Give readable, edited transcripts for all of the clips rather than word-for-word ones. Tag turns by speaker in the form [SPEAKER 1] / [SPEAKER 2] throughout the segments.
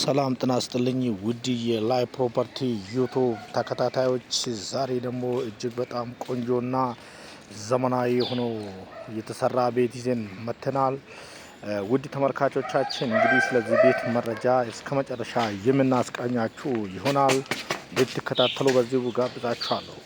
[SPEAKER 1] ሰላም ጤና ይስጥልኝ ውድ የላይ ፕሮፐርቲ ዩቲዩብ ተከታታዮች፣ ዛሬ ደግሞ እጅግ በጣም ቆንጆና ዘመናዊ ሆኖ የተሰራ ቤት ይዘን መጥተናል። ውድ ተመልካቾቻችን እንግዲህ ስለዚህ ቤት መረጃ እስከ መጨረሻ የምናስቃኛችሁ ይሆናል። እንድትከታተሉ በዚሁ ጋብዛችኋለሁ።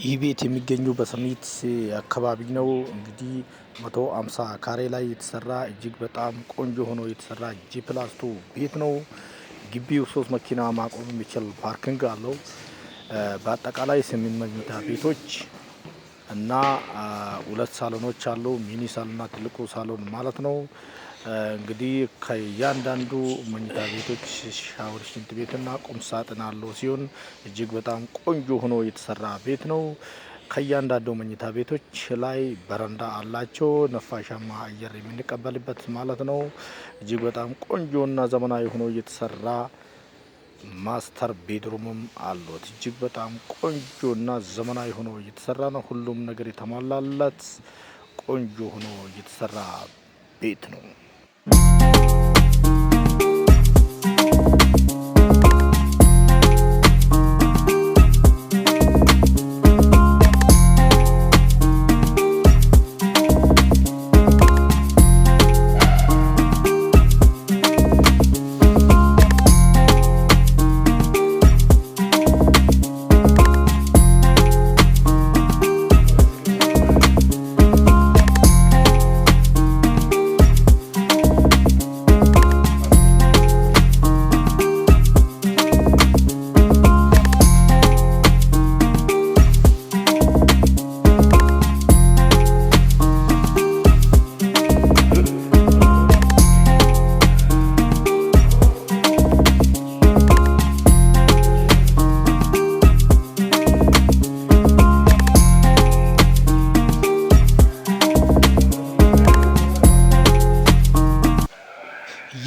[SPEAKER 1] ይህ ቤት የሚገኘው በሰሚት አካባቢ ነው። እንግዲህ 150 ካሬ ላይ የተሰራ እጅግ በጣም ቆንጆ ሆኖ የተሰራ ጂ+2 ቤት ነው። ግቢው 3 መኪና ማቆም የሚችል ፓርኪንግ አለው። በአጠቃላይ 8 መኝታ ቤቶች እና 2 ሳሎኖች አሉ። ሚኒ ሳሎንና ትልቁ ሳሎን ማለት ነው። እንግዲህ ከእያንዳንዱ መኝታ ቤቶች ሻወር፣ ሽንት ቤትና ቁም ሳጥን አለው ሲሆን እጅግ በጣም ቆንጆ ሆኖ የተሰራ ቤት ነው። ከእያንዳንዱ መኝታ ቤቶች ላይ በረንዳ አላቸው፣ ነፋሻማ አየር የምንቀበልበት ማለት ነው። እጅግ በጣም ቆንጆና ዘመናዊ ሆኖ የተሰራ ማስተር ቤድሩምም አሉት። እጅግ በጣም ቆንጆና ዘመናዊ ሆኖ እየተሰራ ነው። ሁሉም ነገር የተሟላለት ቆንጆ ሆኖ እየተሰራ ቤት ነው።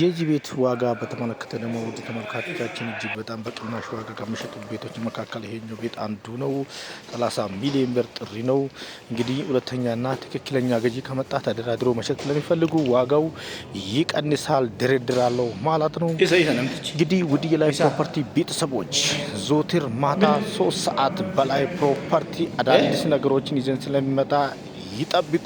[SPEAKER 1] የዚህ ቤት ዋጋ በተመለከተ ደግሞ ውድ ተመልካቾቻችን እጅግ በጣም በቅናሽ ዋጋ ከሚሸጡ ቤቶች መካከል ይሄኛው ቤት አንዱ ነው። 30 ሚሊዮን ብር ጥሪ ነው። እንግዲህ ሁለተኛና ትክክለኛ ገዢ ከመጣ ተደራድሮ መሸጥ ለሚፈልጉ ዋጋው ይቀንሳል፣ ድርድር አለው ማለት ነው። እንግዲህ ውድ የላይ ፕሮፐርቲ ቤተሰቦች ዞትር ማታ 3 ሰዓት በላይ ፕሮፐርቲ አዳዲስ ነገሮችን ይዘን ስለሚመጣ ይጠብቁ።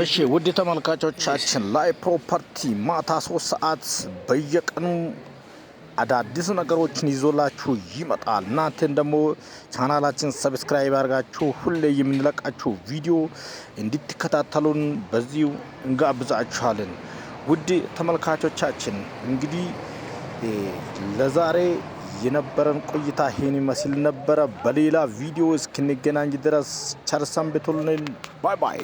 [SPEAKER 1] እሺ ውድ ተመልካቾቻችን ላይ ፕሮፐርቲ ማታ 3 ሰዓት በየቀኑ አዳዲስ ነገሮችን ይዞላችሁ ይመጣል። እናንተን ደግሞ ቻናላችን ሰብስክራይብ አድርጋችሁ ሁሌ የምንለቃችሁ ቪዲዮ እንድትከታተሉን በዚሁ እንጋብዛችኋለን። ውድ ተመልካቾቻችን እንግዲህ ለዛሬ የነበረን ቆይታ ይሄን ይመስል ነበረ። በሌላ ቪዲዮ እስክንገናኝ ድረስ ቸር ሰንብቱልን። ባይ ባይ።